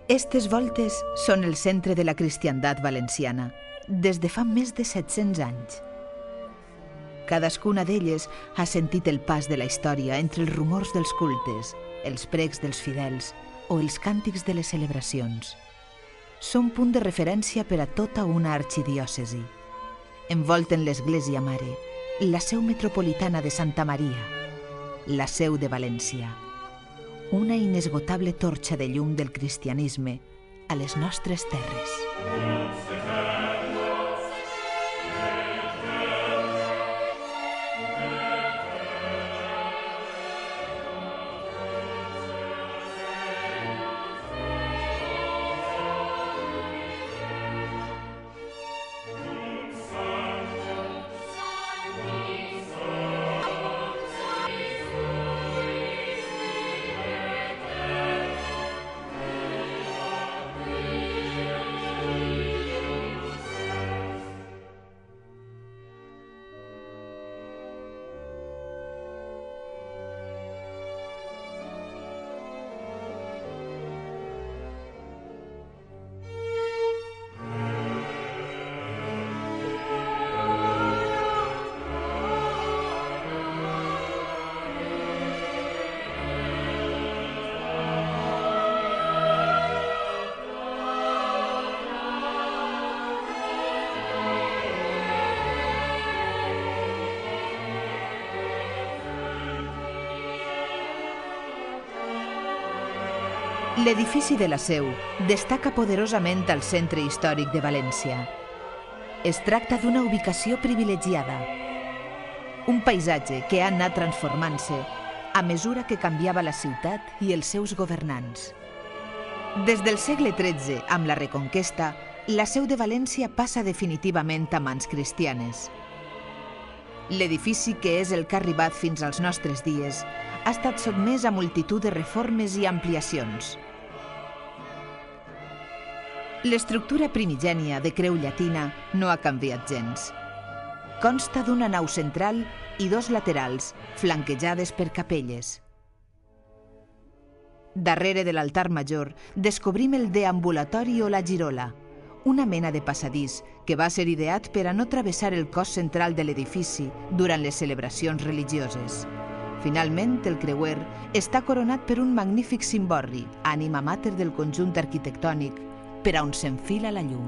Estes voltes són el centre de la cristiandat valenciana, des de fa més de 700 anys. Cadascuna d'elles ha sentit el pas de la història entre els rumors dels cultes, els precs dels fidels o els càntics de les celebracions. Són punt de referència per a tota una arxidiòcesi. Envolten l'Església Mare, la seu metropolitana de Santa Maria, la seu de València, una inesgotable torxa de llum del cristianisme a les nostres terres. L'edifici de la Seu destaca poderosament al centre històric de València. Es tracta d'una ubicació privilegiada, un paisatge que ha anat transformant-se a mesura que canviava la ciutat i els seus governants. Des del segle XIII, amb la Reconquesta, la Seu de València passa definitivament a mans cristianes. L'edifici, que és el que ha arribat fins als nostres dies, ha estat sotmès a multitud de reformes i ampliacions. L'estructura primigènia de creu llatina no ha canviat gens. Consta d'una nau central i dos laterals, flanquejades per capelles. Darrere de l'altar major descobrim el deambulatori o la girola, una mena de passadís que va ser ideat per a no travessar el cos central de l'edifici durant les celebracions religioses. Finalment, el creuer està coronat per un magnífic cimborri, ànima mater del conjunt arquitectònic, per a on s'enfila la llum.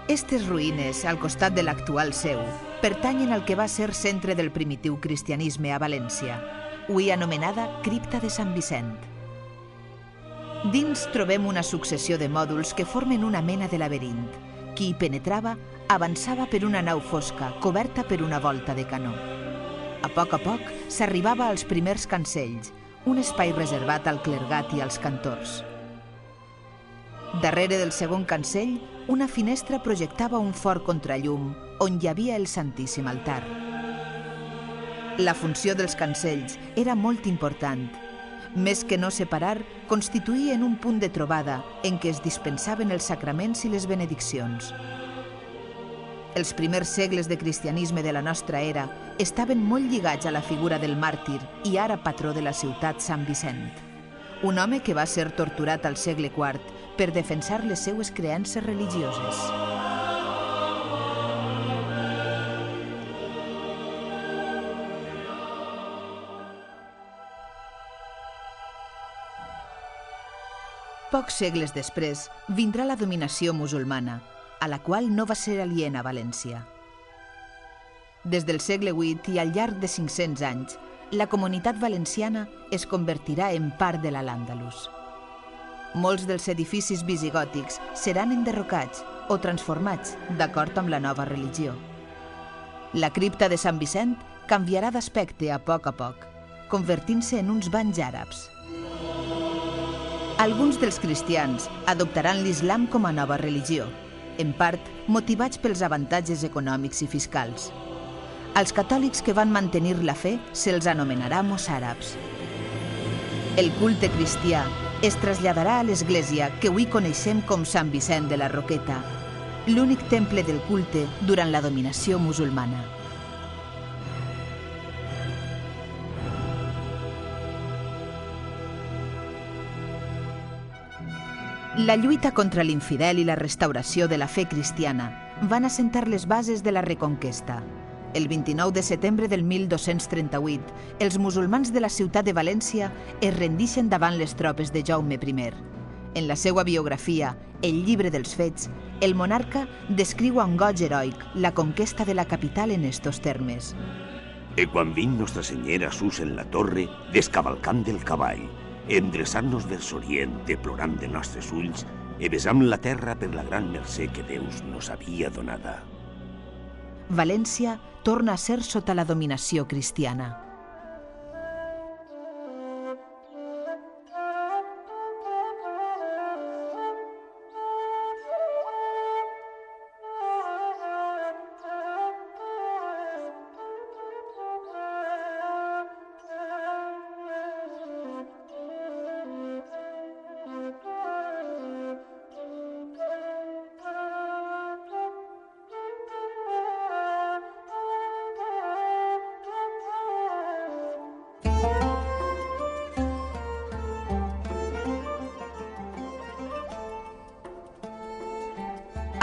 Estes ruïnes, al costat de l'actual Seu, pertanyen al que va ser centre del primitiu cristianisme a València, avui anomenada Cripta de Sant Vicent. Dins trobem una successió de mòduls que formen una mena de laberint. Qui hi penetrava avançava per una nau fosca, coberta per una volta de canó. A poc s'arribava als primers cancells, un espai reservat al clergat i als cantors. Darrere del segon cancell, una finestra projectava un fort contrallum on hi havia el Santíssim Altar. La funció dels cancells era molt important. Més que no separar, constituïen un punt de trobada en què es dispensaven els sacraments i les benediccions. Els primers segles de cristianisme de la nostra era estaven molt lligats a la figura del màrtir i ara patró de la ciutat Sant Vicent, un home que va ser torturat al segle IV per defensar les seues creences religioses. Pocs segles després vindrà la dominació musulmana, a la qual no va ser aliena a València. Des del segle VIII i al llarg de 500 anys, la comunitat valenciana es convertirà en part de l'Al-Àndalus. Molts dels edificis visigòtics seran enderrocats o transformats d'acord amb la nova religió. La cripta de Sant Vicent canviarà d'aspecte a poc, convertint-se en uns banys àrabs. Alguns dels cristians adoptaran l'islam com a nova religió, en part motivats pels avantatges econòmics i fiscals. Als catòlics que van mantenir la fe se'ls anomenarà mossàrabs. El culte cristià es traslladarà a l'església que avui coneixem com Sant Vicent de la Roqueta l'únic temple del culte durant la dominació musulmana. La lluita contra l'infidel i la restauració de la fe cristiana van assentar les bases de la Reconquesta. El 29 de setembre del 1238, els musulmans de la ciutat de València es rendixen davant les tropes de Jaume I. En la seva biografia, El llibre dels fets, el monarca descriu amb goig heroic la conquesta de la capital en estos termes. E quan vint Nostra Senyera sus en la torre, descavalcant del cavall, endreçant-nos vers orient, deplorant de nostres ulls, e besam la terra per la gran mercè que Deus nos havia donada. València torna a ser sota la dominació cristiana.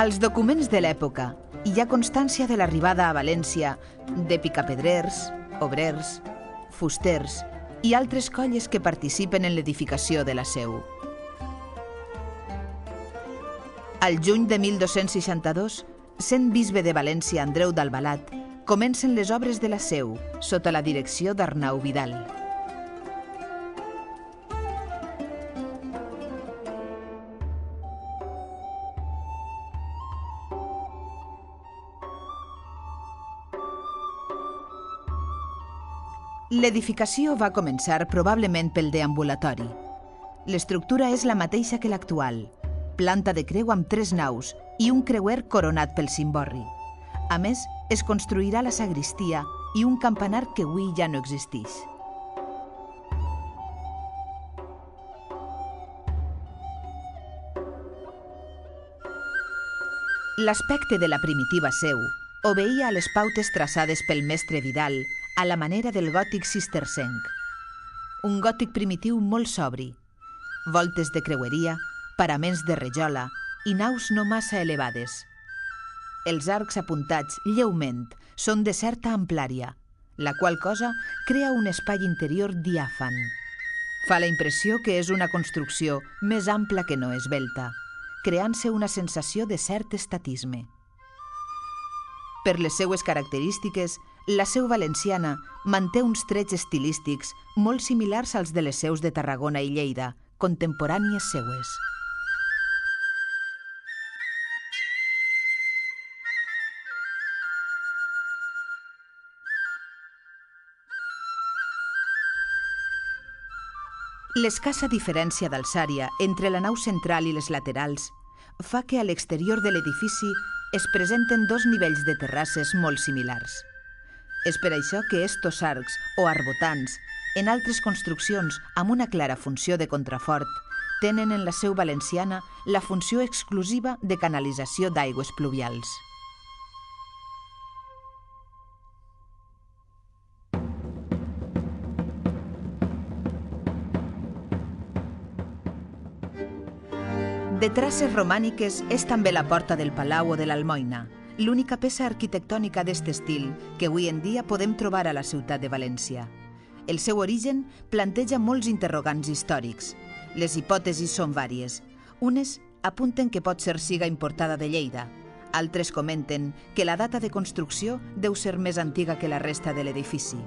Als documents de l'època hi ha constància de l'arribada a València de picapedrers, obrers, fusters i altres colles que participen en l'edificació de la seu. Al juny de 1262, sent bisbe de València Andreu d'Albalat, comencen les obres de la seu sota la direcció d'Arnau Vidal. L'edificació va començar probablement pel deambulatori. L'estructura és la mateixa que l'actual, planta de creu amb 3 naus i un creuer coronat pel cimborri. A més, es construirà la sagristia i un campanar que avui ja no existeix. L'aspecte de la primitiva seu obeïa a les pautes traçades pel mestre Vidal a la manera del gòtic cistercenc. Un gòtic primitiu molt sobri, voltes de creueria, paraments de rajola i naus no massa elevades. Els arcs apuntats lleument són de certa amplària, la qual cosa crea un espai interior diàfan. Fa la impressió que és una construcció més ampla que no esvelta, creant-se una sensació de cert estatisme. Per les seues característiques, la seu valenciana manté uns trets estilístics molt similars als de les seus de Tarragona i Lleida, contemporànies seues. L'escassa diferència d'alçària entre la nau central i les laterals fa que a l'exterior de l'edifici es presenten 2 nivells de terrasses molt similars. És per això que estos arcs o arbotants, en altres construccions amb una clara funció de contrafort, tenen en la seu valenciana la funció exclusiva de canalització d'aigües pluvials. De traces romàniques és també la porta del Palau o de l'Almoina, l'única peça arquitectònica d'este estil que avui en dia podem trobar a la ciutat de València. El seu origen planteja molts interrogants històrics. Les hipòtesis són vàries. Unes apunten que pot ser siga importada de Lleida. Altres comenten que la data de construcció deu ser més antiga que la resta de l'edifici.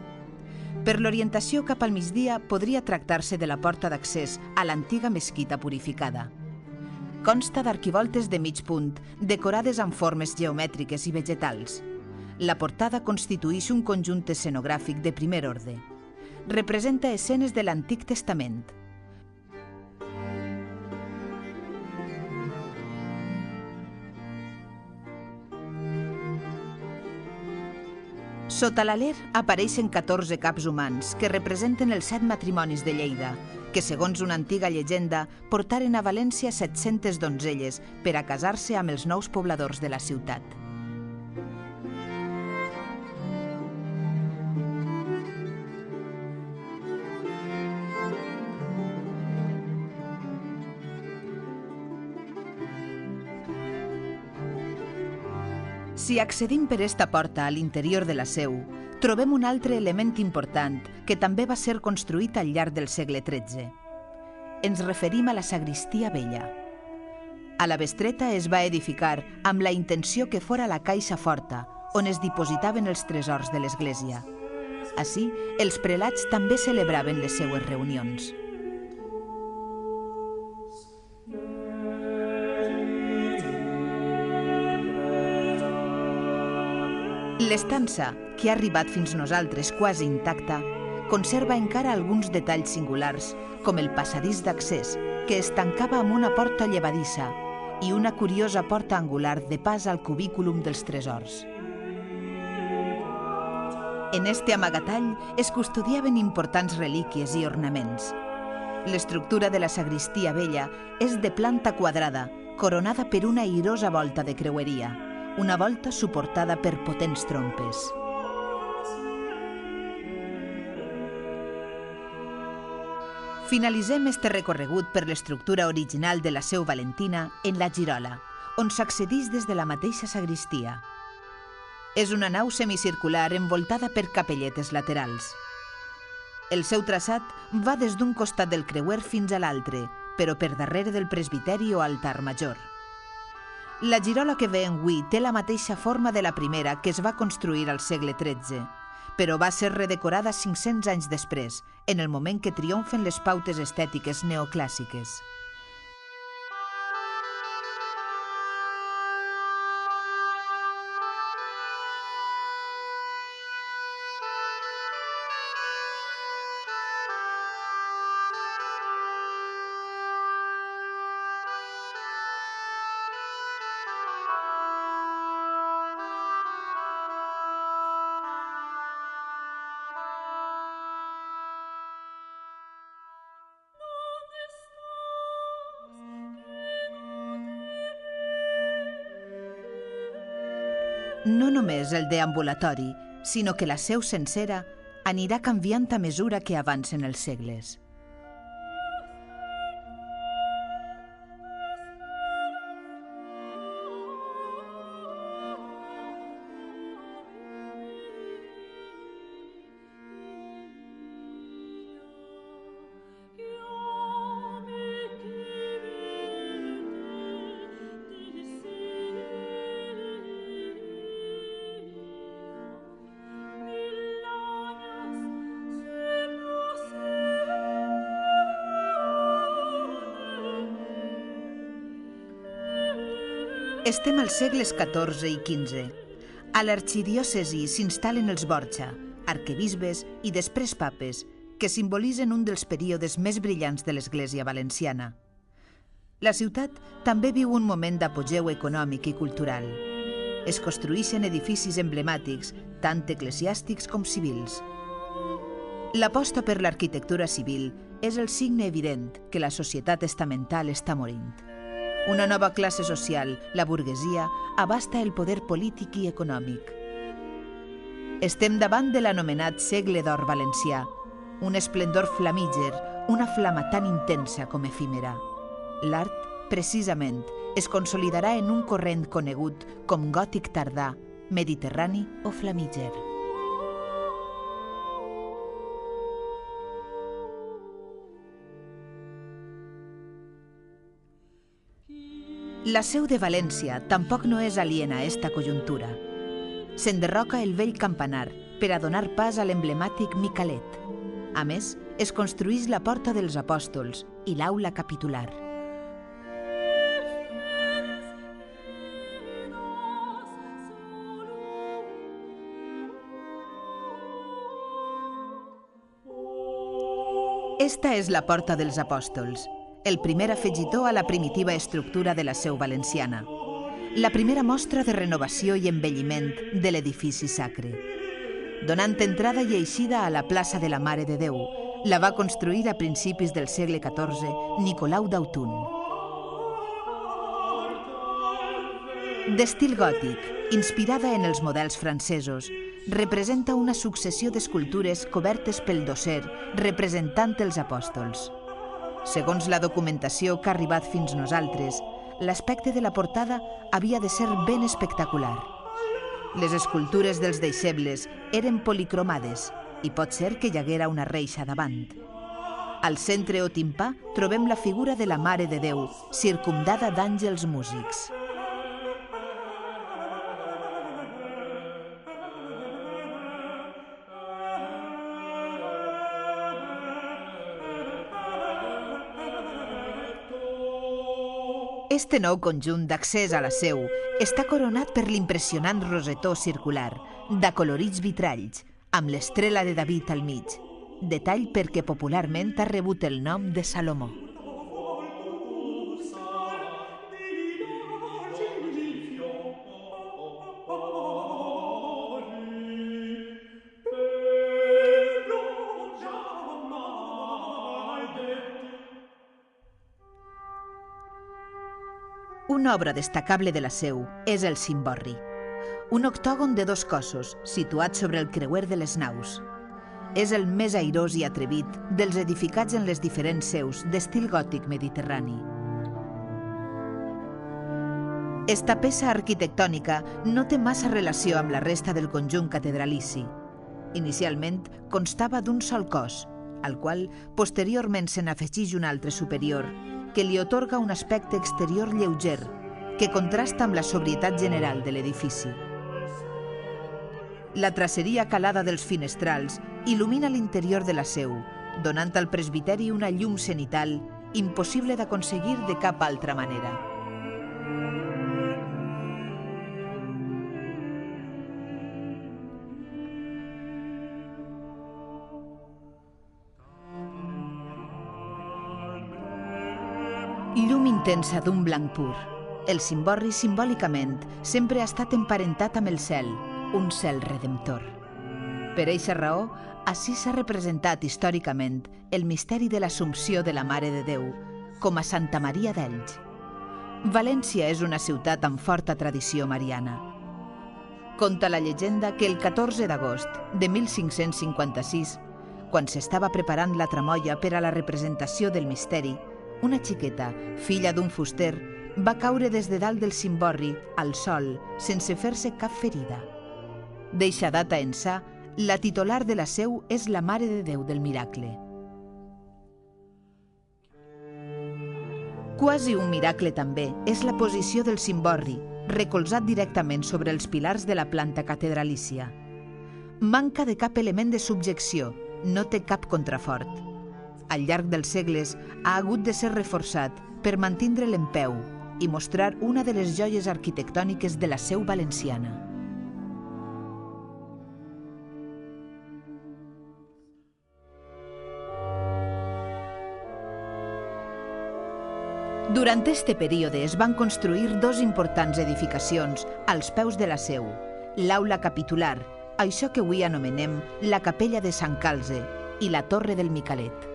Per l'orientació cap al migdia podria tractar-se de la porta d'accés a l'antiga mesquita purificada. Consta d'arquivoltes de mig punt, decorades amb formes geomètriques i vegetals. La portada constituïx un conjunt escenogràfic de primer ordre. Representa escenes de l'Antic Testament. Sota l'aler apareixen 14 caps humans que representen els 7 matrimonis de Lleida, que, segons una antiga llegenda, portaren a València 700 donzelles per a casar-se amb els nous pobladors de la ciutat. Si accedim per esta porta a l'interior de la seu, trobem un altre element important que també va ser construït al llarg del segle XIII. Ens referim a la sagristia vella. A la Bestreta es va edificar amb la intenció que fora la caixa forta, on es dipositaven els tresors de l'església. Així, els prelats també celebraven les seues reunions. L'estança, que ha arribat fins nosaltres quasi intacta, conserva encara alguns detalls singulars, com el passadís d'accés, que es tancava amb una porta llevadissa i una curiosa porta angular de pas al cubículum dels tresors. En este amagatall es custodiaven importants relíquies i ornaments. L'estructura de la sagristia vella és de planta quadrada, coronada per una airosa volta de creueria, una volta suportada per potents trompes. Finalitzem este recorregut per l'estructura original de la seu valentina en la girola, on s'accedeix des de la mateixa sagristia. És una nau semicircular envoltada per capelletes laterals. El seu traçat va des d'un costat del creuer fins a l'altre, però per darrere del presbiteri o altar major. La girola que veiem avui té la mateixa forma de la primera que es va construir al segle XIII, però va ser redecorada 500 anys després, en el moment que triomfen les pautes estètiques neoclàssiques. No només el deambulatori, sinó que la seu sencera anirà canviant a mesura que avancen els segles. Estem als segles XIV i XV. A l'arxidiòcesi s'instal·len els Borja, arquebisbes i després papes, que simbolitzen un dels períodes més brillants de l'Església valenciana. La ciutat també viu un moment d'apogeu econòmic i cultural. Es construeixen edificis emblemàtics, tant eclesiàstics com civils. L'aposta per l'arquitectura civil és el signe evident que la societat estamental està morint. Una nova classe social, la burguesia, abasta el poder polític i econòmic. Estem davant de l'anomenat segle d'or valencià, un esplendor flamíger, una flama tan intensa com efímera. L'art, precisament, es consolidarà en un corrent conegut com gòtic tardà, mediterrani o flamíger. La seu de València tampoc no és aliena a esta conjuntura. S'enderroca el vell campanar per a donar pas a l'emblemàtic Micalet. A més, es construeix la Porta dels Apòstols i l'aula capitular. Esta és la Porta dels Apòstols, el primer afegitó a la primitiva estructura de la seu valenciana, la primera mostra de renovació i embelliment de l'edifici sacre, donant entrada i eixida a la plaça de la Mare de Déu, La va construir a principis del segle XIV Nicolau d'Autun. D'estil gòtic, inspirada en els models francesos, representa una successió d'escultures cobertes pel dosser representant els apòstols. Segons la documentació que ha arribat fins nosaltres, l'aspecte de la portada havia de ser ben espectacular. Les escultures dels deixebles eren policromades i pot ser que hi haguera una reixa davant. Al centre o timpà trobem la figura de la Mare de Déu, circumdada d'àngels músics. Este nou conjunt d'accés a la seu està coronat per l'impressionant rosetó circular, d'acolorits vitralls, amb l'estrela de David al mig, detall perquè popularment ha rebut el nom de Salomó. Una obra destacable de la seu és el cimborri, un octògon de 2 cossos situat sobre el creuer de les naus. És el més airós i atrevit dels edificats en les diferents seus d'estil gòtic mediterrani. Esta peça arquitectònica no té massa relació amb la resta del conjunt catedralici. Inicialment constava d'un sol cos, al qual posteriorment se n'afegeix un altre superior, que li atorga un aspecte exterior lleuger, que contrasta amb la sobrietat general de l'edifici. La traceria calada dels finestrals il·lumina l'interior de la seu, donant al presbiteri una llum cenital impossible d'aconseguir de cap altra manera. Llum intensa d'un blanc pur. El cimborri, simbòlicament, sempre ha estat emparentat amb el cel, un cel redemptor. Per eixa raó, així s'ha representat històricament el misteri de l'Assumpció de la Mare de Déu, com a Santa Maria d'Elx. València és una ciutat amb forta tradició mariana. Conta la llegenda que el 14 d'agost de 1556, quan s'estava preparant la tramoia per a la representació del misteri, una xiqueta, filla d'un fuster, va caure des de dalt del cimborri, al sol, sense fer-se cap ferida. D'eixa data ençà, la titular de la seu és la Mare de Déu del Miracle. Quasi un miracle també és la posició del cimborri, recolzat directament sobre els pilars de la planta catedralícia. Manca de cap element de subjecció, no té cap contrafort. Al llarg dels segles ha hagut de ser reforçat per mantindre'l en peu i mostrar una de les joies arquitectòniques de la seu valenciana. Durant este període es van construir 2 importants edificacions als peus de la seu, l'aula capitular, això que avui anomenem la capella de Sant Calze, i la torre del Micalet.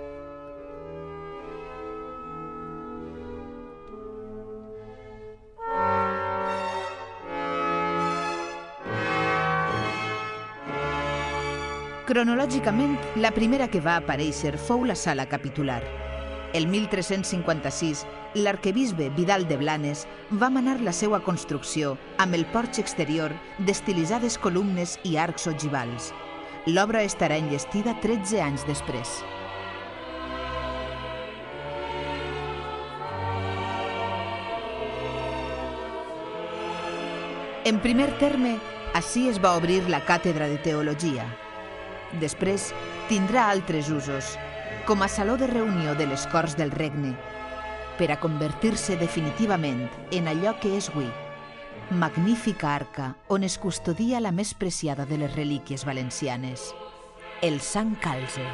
Cronològicament, la primera que va aparèixer fou la sala capitular. El 1356, l'arquebisbe Vidal de Blanes va manar la seva construcció amb el porx exterior d'estilitzades columnes i arcs ogivals. L'obra estarà enllestida 13 anys després. En primer terme, ací es va obrir la càtedra de teologia. Després tindrà altres usos, com a saló de reunió de les Corts del Regne, per a convertir-se definitivament en allò que és avui, magnífica arca on es custodia la més preciada de les relíquies valencianes, el Sant Calze.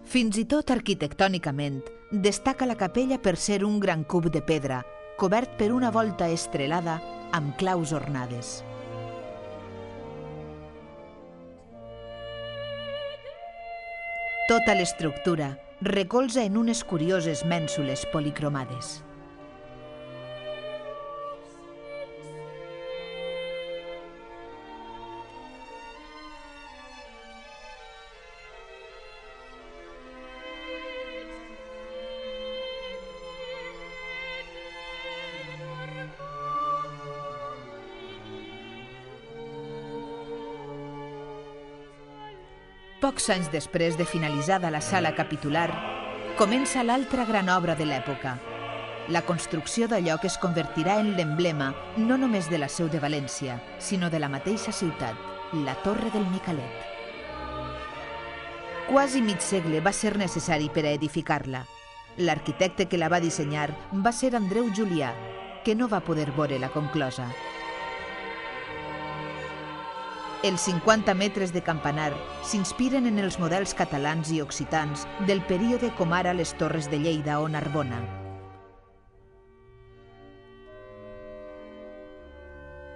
Fins i tot arquitectònicament, destaca la capella per ser un gran cub de pedra, cobert per una volta estrelada amb claus ornades. Tota l'estructura recolza en unes curioses mènsules policromades. Pocs anys després de finalitzada la sala capitular, comença l'altra gran obra de l'època, la construcció d'allò que es convertirà en l'emblema no només de la seu de València, sinó de la mateixa ciutat, la Torre del Micalet. Quasi mig segle va ser necessari per a edificar-la. L'arquitecte que la va dissenyar va ser Andreu Julià, que no va poder veure la conclosa. Els 50 metres de campanar s'inspiren en els models catalans i occitans del període com ara les Torres de Lleida o Narbona.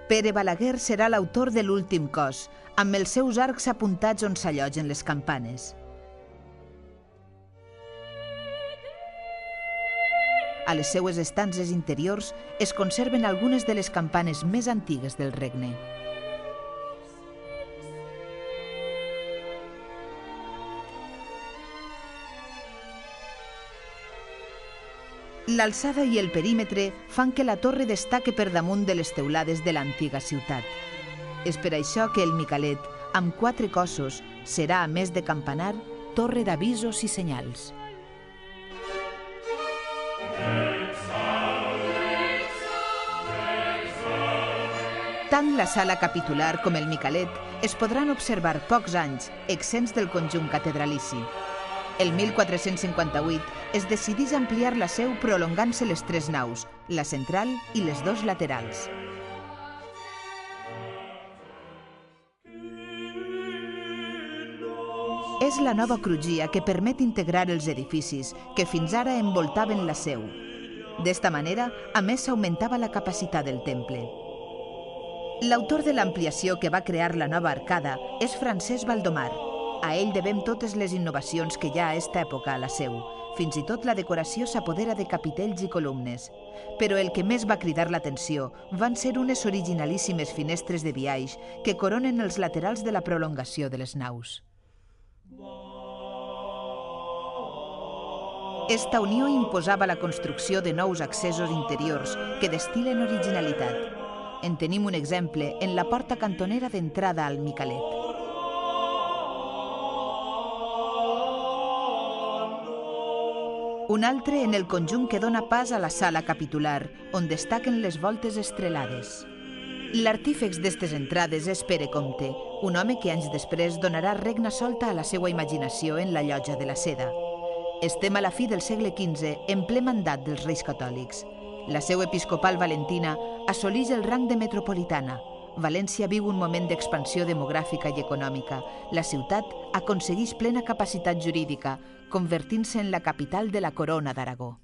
Pere Balaguer serà l'autor de l'últim cos, amb els seus arcs apuntats on s'allotgen les campanes. A les seues estances interiors es conserven algunes de les campanes més antigues del regne. L'alçada i el perímetre fan que la torre destaque per damunt de les teulades de l'antiga ciutat. És per això que el Micalet, amb 4 cossos, serà, a més de campanar, torre d'avisos i senyals. Tant la sala capitular com el Micalet es podran observar pocs anys, exempts del conjunt catedralici. El 1458 es decideix ampliar la seu prolongant-se les 3 naus, la central i les 2 laterals. És la nova crugia que permet integrar els edificis que fins ara envoltaven la seu. D'esta manera, a més, s'augmentava la capacitat del temple. L'autor de l'ampliació que va crear la nova arcada és Francesc Baldomar. A ell devem totes les innovacions que hi ha a aquesta època a la seu. Fins i tot la decoració s'apodera de capitells i columnes. Però el que més va cridar l'atenció van ser unes originalíssimes finestres de biaix que coronen els laterals de la prolongació de les naus. Esta unió imposava la construcció de nous accessos interiors que destil·len originalitat. En tenim un exemple en la porta cantonera d'entrada al Micalet. Un altre en el conjunt que dona pas a la sala capitular, on destaquen les voltes estrelades. L'artífex d'estes entrades és Pere Comte, un home que anys després donarà regna solta a la seva imaginació en la llotja de la Seda. Estem a la fi del segle XV, en ple mandat dels reis catòlics. La seu episcopal valentina assoleix el rang de metropolitana. València viu un moment d'expansió demogràfica i econòmica. La ciutat aconsegueix plena capacitat jurídica, convertint-se en la capital de la Corona d'Aragó.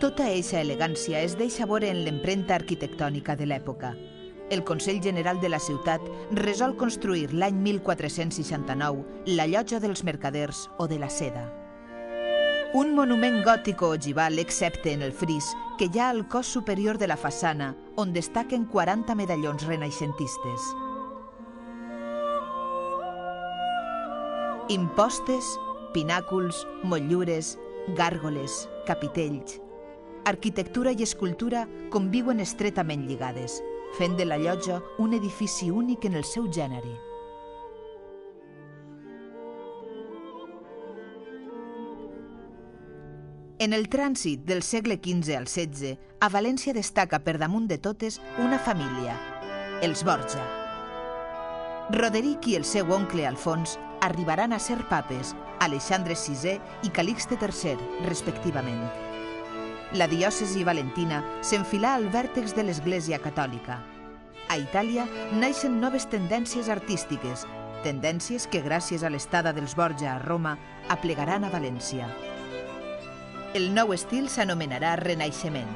Tota eixa elegància es deixa veure en l'empremta arquitectònica de l'època. El Consell General de la ciutat resol construir l'any 1469 la llotja dels mercaders o de la Seda. Un monument gòtic o ogival, excepte en el fris, que hi ha al cos superior de la façana, on destaquen 40 medallons renaixentistes. Impostes, pinàculs, motllures, gàrgoles, capitells. Arquitectura i escultura conviuen estretament lligades, fent de la llotja un edifici únic en el seu gènere. En el trànsit del segle XV al XVI, a València destaca per damunt de totes una família, els Borja. Roderic i el seu oncle Alfons arribaran a ser papes, Alexandre VI i Calixte III, respectivament. La diòcesi valentina s'enfilà al vèrtex de l'Església catòlica. A Itàlia naixen noves tendències artístiques, tendències que gràcies a l'estada dels Borja a Roma aplegaran a València. El nou estil s'anomenarà Renaixement.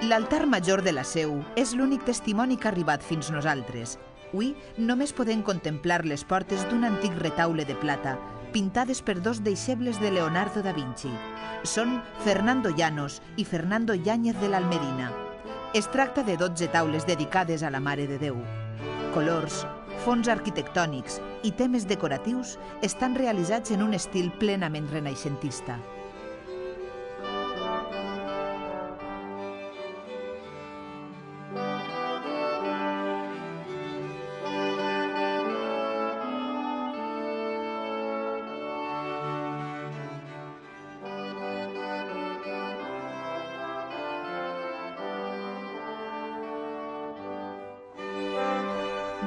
L'altar major de la Seu és l'únic testimoni que ha arribat fins nosaltres. Avui només podem contemplar les portes d'un antic retaule de plata, pintades per dos deixebles de Leonardo da Vinci. Són Fernando Llanos i Fernando Yáñez de l'Almerina. Es tracta de 12 taules dedicades a la Mare de Déu. Colors, fons arquitectònics i temes decoratius estan realitzats en un estil plenament renaixentista.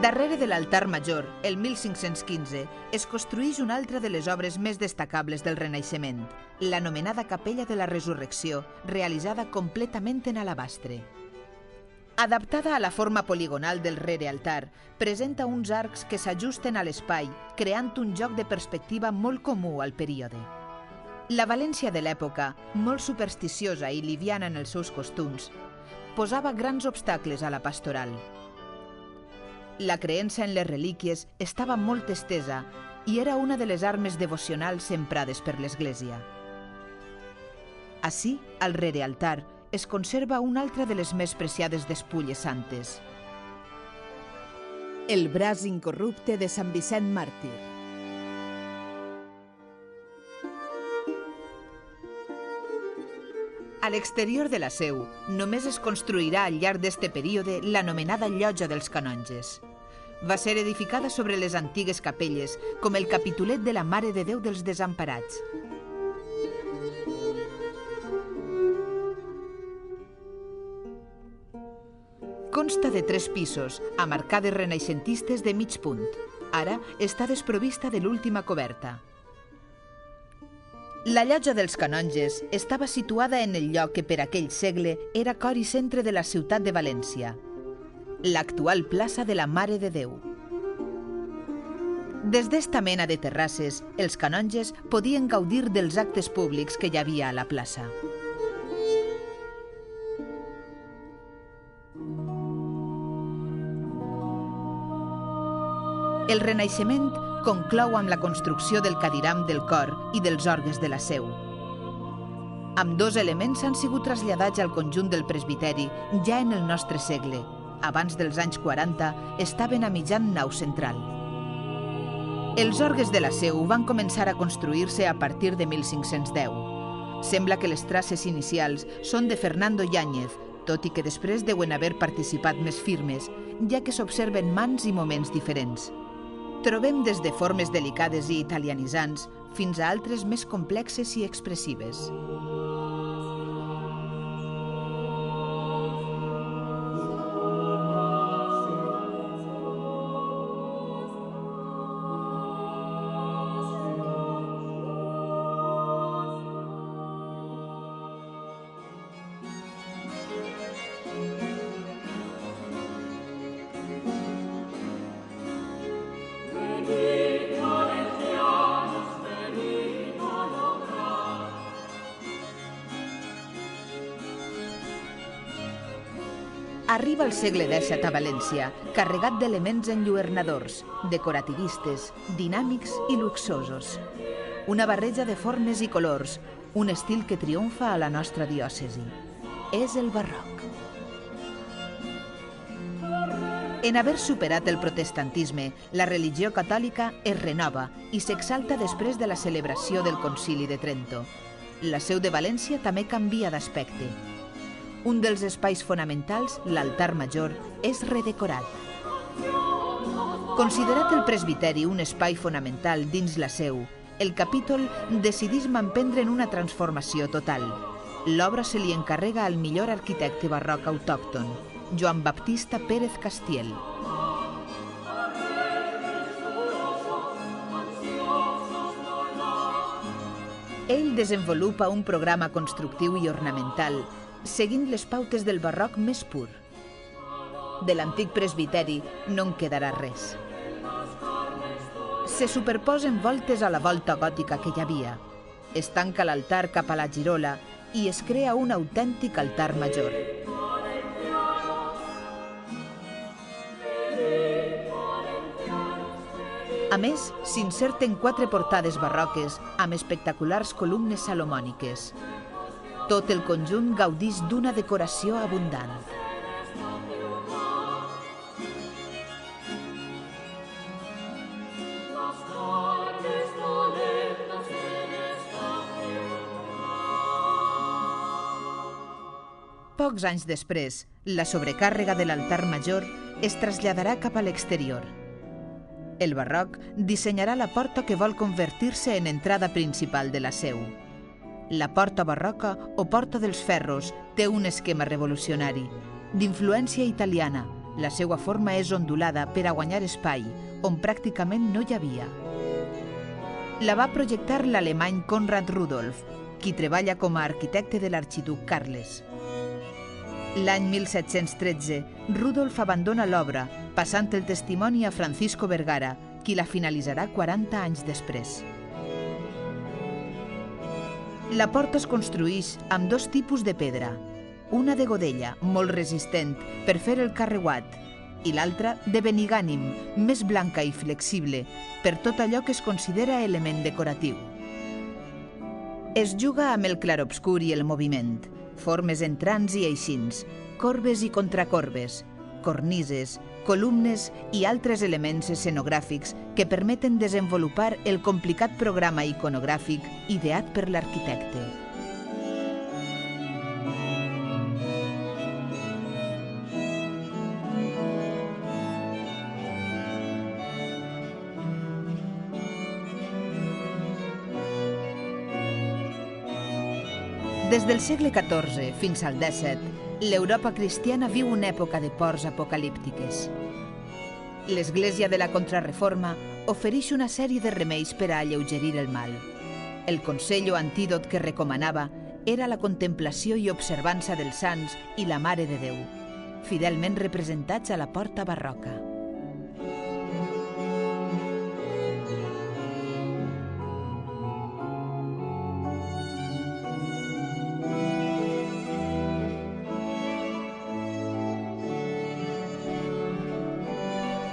Darrere de l'altar major, el 1515, es construeix una altra de les obres més destacables del Renaixement, l'anomenada Capella de la Resurrecció, realitzada completament en alabastre. Adaptada a la forma poligonal del rerealtar, presenta uns arcs que s'ajusten a l'espai, creant un joc de perspectiva molt comú al període. La València de l'època, molt supersticiosa i liviana en els seus costums, posava grans obstacles a la pastoral. La creença en les relíquies estava molt estesa i era una de les armes devocionals emprades per l'Església. Ací, al rerealtar, es conserva una altra de les més preciades despulles santes. El braç incorrupte de Sant Vicent Màrtir. A l'exterior de la Seu, només es construirà al llarg d'este període l'anomenada Llotja dels Canonges. Va ser edificada sobre les antigues capelles, com el Capitulet de la Mare de Déu dels Desemparats. Consta de 3 pisos, amb arcades renaixentistes de mig punt. Ara està desprovista de l'última coberta. La Llotja dels Canonges estava situada en el lloc que per aquell segle era cor i centre de la ciutat de València, l'actual plaça de la Mare de Déu. Des d'esta mena de terrasses, els canonges podien gaudir dels actes públics que hi havia a la plaça. El Renaixement conclou amb la construcció del cadiram del cor i dels orgues de la Seu. Ambdós elements han sigut traslladats al conjunt del presbiteri ja en el nostre segle. Abans dels anys 40 estaven a mitjan nau central. Els orgues de la Seu van començar a construir-se a partir de 1510. Sembla que les traces inicials són de Fernando Yáñez, tot i que després deuen haver participat més firmes, ja que s'observen mans i moments diferents. Trobem des de formes delicades i italianitzants fins a altres més complexes i expressives. Arriba el segle XVII a València, carregat d'elements enlluernadors, decorativistes, dinàmics i luxosos. Una barreja de formes i colors, un estil que triomfa a la nostra diòcesi. És el barroc. En haver superat el protestantisme, la religió catòlica es renova i s'exalta després de la celebració del Concili de Trento. La Seu de València també canvia d'aspecte. Un dels espais fonamentals, l'altar major, és redecorat. Considerat el presbiteri un espai fonamental dins la seu, el capítol decidís emprendre una transformació total. L'obra se li encarrega al millor arquitecte barroc autòcton, Joan Baptista Pérez Castiel. Ell desenvolupa un programa constructiu i ornamental, seguint les pautes del barroc més pur. De l'antic presbiteri no en quedarà res. Se superposen voltes a la volta gòtica que hi havia. Es tanca l'altar cap a la girola i es crea un autèntic altar major. A més, s'inserten 4 portades barroques amb espectaculars columnes salomòniques. Tot el conjunt gaudís d'una decoració abundant. Pocs anys després, la sobrecàrrega de l'altar major es traslladarà cap a l'exterior. El barroc dissenyarà la porta que vol convertir-se en entrada principal de la seu. La porta barroca o porta dels ferros té un esquema revolucionari. D'influència italiana, la seva forma és ondulada per a guanyar espai, on pràcticament no hi havia. La va projectar l'alemany Konrad Rudolf, qui treballa com a arquitecte de l'arxiduc Carles. L'any 1713, Rudolf abandona l'obra, passant el testimoni a Francisco Vergara, qui la finalitzarà 40 anys després. La porta es construïx amb 2 tipus de pedra, una de godella, molt resistent, per fer el carreuat, i l'altra de benigànim, més blanca i flexible, per tot allò que es considera element decoratiu. Es juga amb el clarobscur i el moviment, formes entrants i eixins, corbes i contracorbes, cornises, columnes i altres elements escenogràfics que permeten desenvolupar el complicat programa iconogràfic ideat per l'arquitecte. Des del segle XIV fins al XVII, l'Europa cristiana viu una època de pors apocalíptiques. L'Església de la Contrarreforma ofereix una sèrie de remeis per a alleugerir el mal. El consell o antídot que recomanava era la contemplació i observança dels sants i la Mare de Déu, fidelment representats a la porta barroca.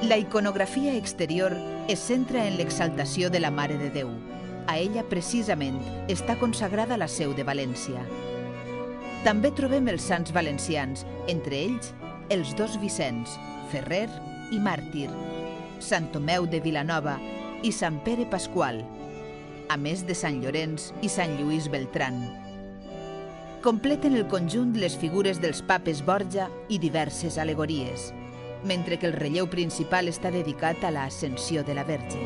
La iconografia exterior es centra en l'exaltació de la Mare de Déu. A ella, precisament, està consagrada la seu de València. També trobem els sants valencians, entre ells els 2 Vicents, Ferrer i Màrtir, Sant Tomeu de Vilanova i Sant Pere Pasqual, a més de Sant Llorenç i Sant Lluís Beltran. Completen el conjunt les figures dels papes Borja i diverses al·legories, mentre que el relleu principal està dedicat a l'Ascensió de la Verge.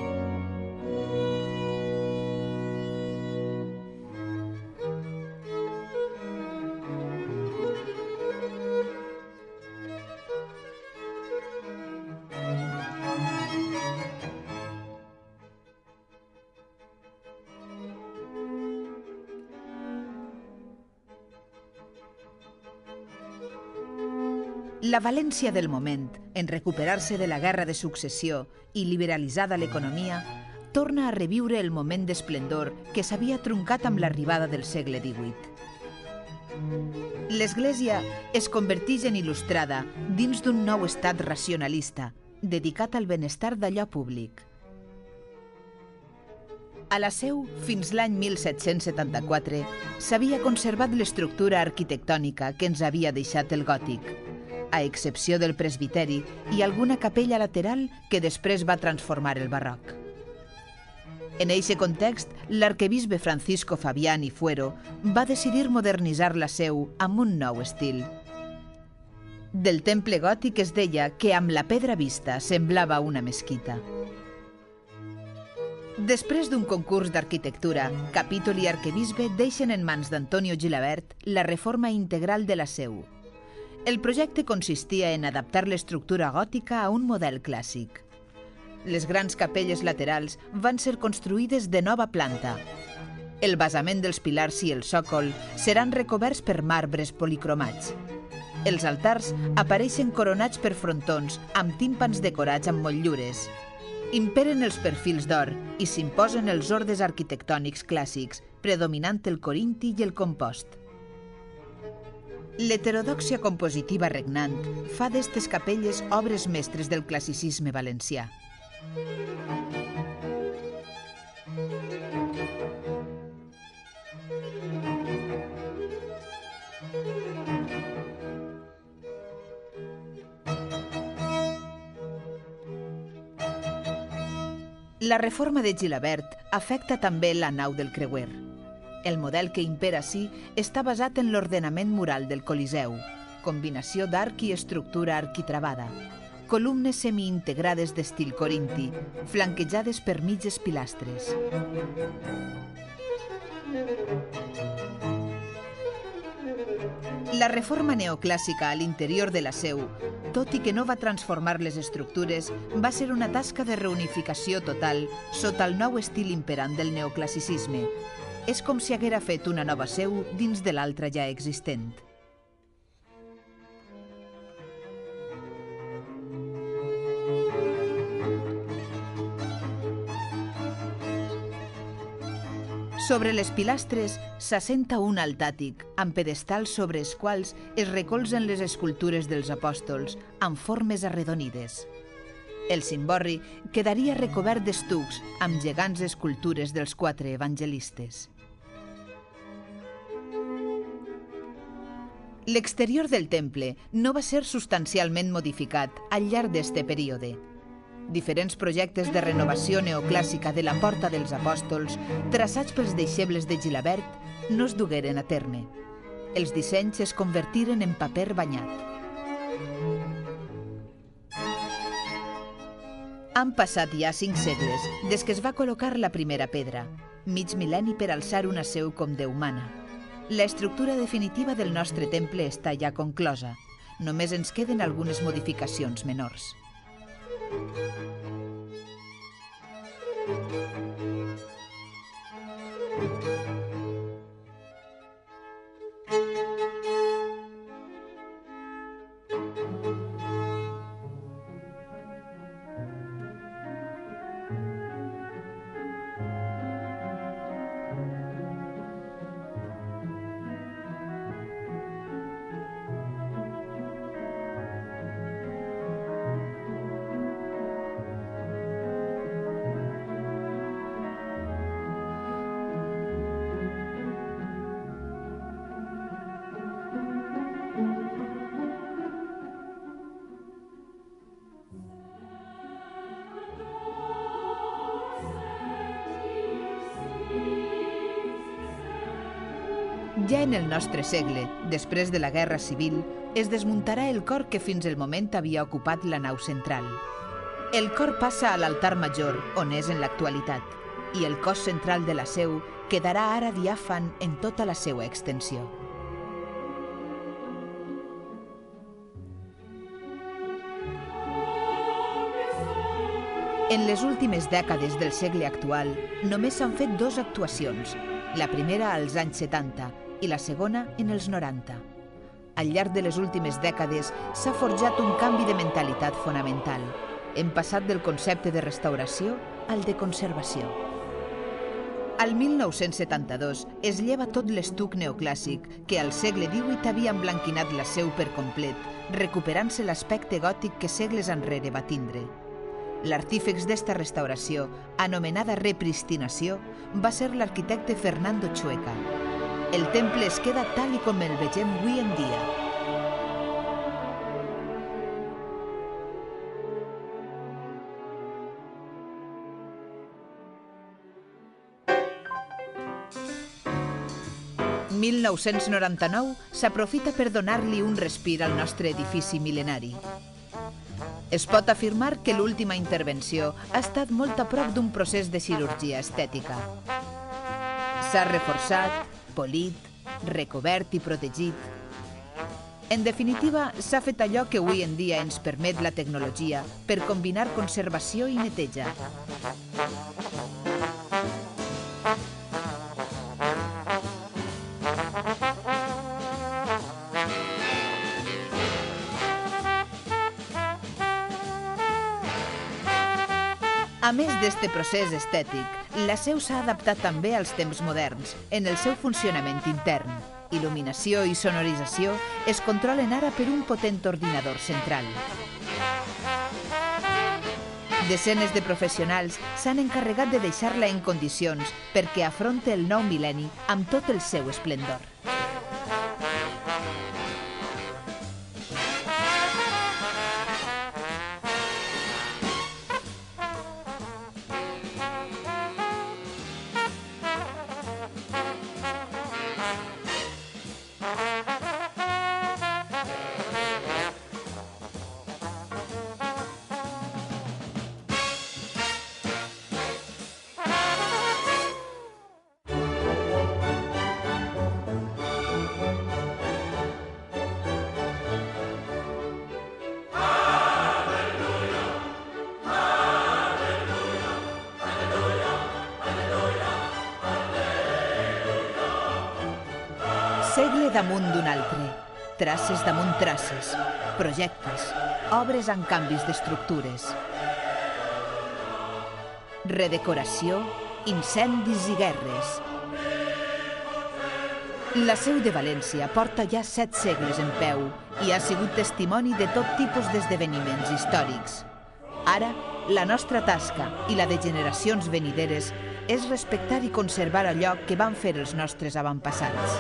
La València del moment, en recuperar-se de la Guerra de Successió i liberalitzada l'economia, torna a reviure el moment d'esplendor que s'havia truncat amb l'arribada del segle XVIII. L'Església es converteix en il·lustrada dins d'un nou estat racionalista, dedicat al benestar d'allò públic. A la seu, fins l'any 1774, s'havia conservat l'estructura arquitectònica que ens havia deixat el gòtic, a excepció del presbiteri i alguna capella lateral que després va transformar el barroc. En eixe context, l'arquebisbe Francisco Fabián y Fuero va decidir modernitzar la seu amb un nou estil. Del temple gòtic es deia que amb la pedra vista semblava una mesquita. Després d'un concurs d'arquitectura, capítol i arquebisbe deixen en mans d'Antonio Gilabert la reforma integral de la seu. El projecte consistia en adaptar l'estructura gòtica a un model clàssic. Les grans capelles laterals van ser construïdes de nova planta. El basament dels pilars i el sòcol seran recoberts per marbres policromats. Els altars apareixen coronats per frontons amb tímpans decorats amb motllures. Imperen els perfils d'or i s'imposen els ordes arquitectònics clàssics, predominant el corinti i el compost. L'heterodòxia compositiva regnant fa d'estes capelles obres mestres del classicisme valencià. La reforma de Gilabert afecta també la nau del creuer. El model que impera ací està basat en l'ordenament mural del Coliseu, combinació d'arc i estructura arquitravada, columnes semiintegrades d'estil corinti, flanquejades per mitges pilastres. La reforma neoclàssica a l'interior de la seu, tot i que no va transformar les estructures, va ser una tasca de reunificació total sota el nou estil imperant del neoclassicisme. És com si haguera fet una nova seu dins de l'altra ja existent. Sobre les pilastres s'assenta un altàtic, amb pedestals sobre els quals es recolzen les escultures dels apòstols, amb formes arredonides. El cimborri quedaria recobert d'estucs amb gegants escultures dels 4 evangelistes. L'exterior del temple no va ser substancialment modificat al llarg d'este període. Diferents projectes de renovació neoclàssica de la Porta dels Apòstols, traçats pels deixebles de Gilabert, no es dugueren a terme. Els dissenys es convertiren en paper banyat. Han passat ja 5 segles des que es va col·locar la primera pedra, mig mil·lenni per alçar una seu com Déu mana. La estructura definitiva del nostre temple està ja conclosa. Només ens queden algunes modificacions menors. Ja en el nostre segle, després de la Guerra Civil, es desmuntarà el cor que fins el moment havia ocupat la nau central. El cor passa a l'altar major, on és en l'actualitat, i el cos central de la seu quedarà ara diàfan en tota la seva extensió. En les últimes dècades del segle actual, només s'han fet 2 actuacions, la primera als anys 70 i la segona en els 90. Al llarg de les últimes dècades s'ha forjat un canvi de mentalitat fonamental. Hem passat del concepte de restauració al de conservació. Al 1972 es lleva tot l'estuc neoclàssic que al segle XVIII havia emblanquinat la seu per complet, recuperant-se l'aspecte gòtic que segles enrere va tindre. L'artífex d'esta restauració, anomenada repristinació, va ser l'arquitecte Fernando Chueca. El temple es queda tal i com el vegem avui en dia. 1999 s'aprofita per donar-li un respir al nostre edifici mil·lenari. Es pot afirmar que l'última intervenció ha estat molt a prop d'un procés de cirurgia estètica. S'ha reforçat, polit, recobert i protegit. En definitiva, s'ha fet allò que avui en dia ens permet la tecnologia per combinar conservació i neteja. A més d'este procés estètic, la seu s'ha adaptat també als temps moderns en el seu funcionament intern. Il·luminació i sonorització es controlen ara per un potent ordinador central. Desenes de professionals s'han encarregat de deixar-la en condicions perquè afronti el nou mil·lenni amb tot el seu esplendor. Segle damunt d'un altre, traces damunt traces, projectes, obres amb canvis d'estructures. Redecoració, incendis i guerres. La seu de València porta ja 7 segles en peu i ha sigut testimoni de tot tipus d'esdeveniments històrics. Ara, la nostra tasca i la de generacions venideres és respectar i conservar allò que van fer els nostres avantpassats.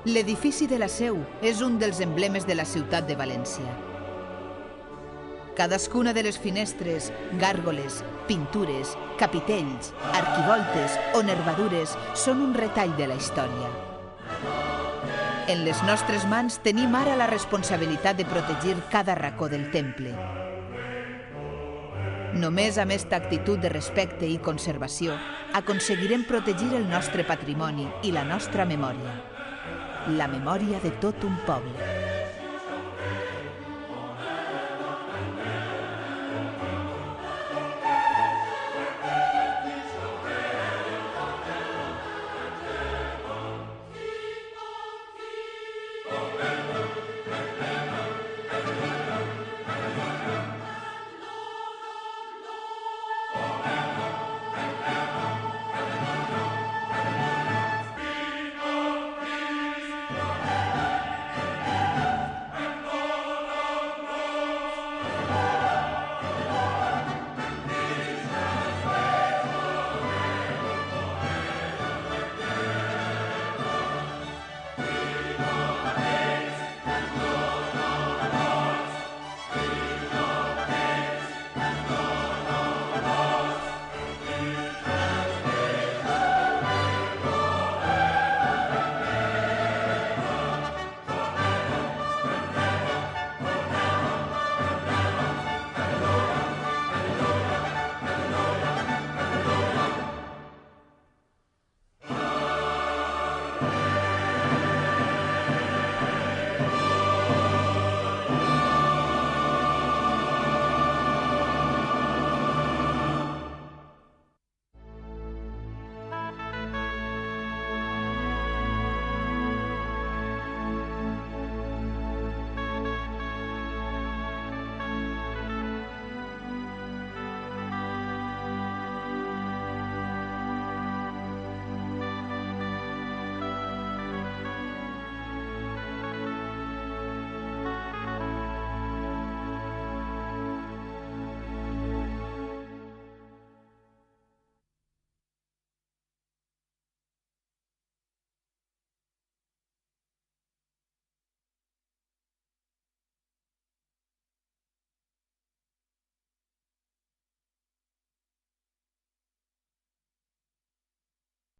L'edifici de la Seu és un dels emblemes de la ciutat de València. Cadascuna de les finestres, gàrgoles, pintures, capitells, arquivoltes o nervadures són un retall de la història. En les nostres mans tenim ara la responsabilitat de protegir cada racó del temple. Només amb esta actitud de respecte i conservació aconseguirem protegir el nostre patrimoni i la nostra memòria. La memòria de tot un poble.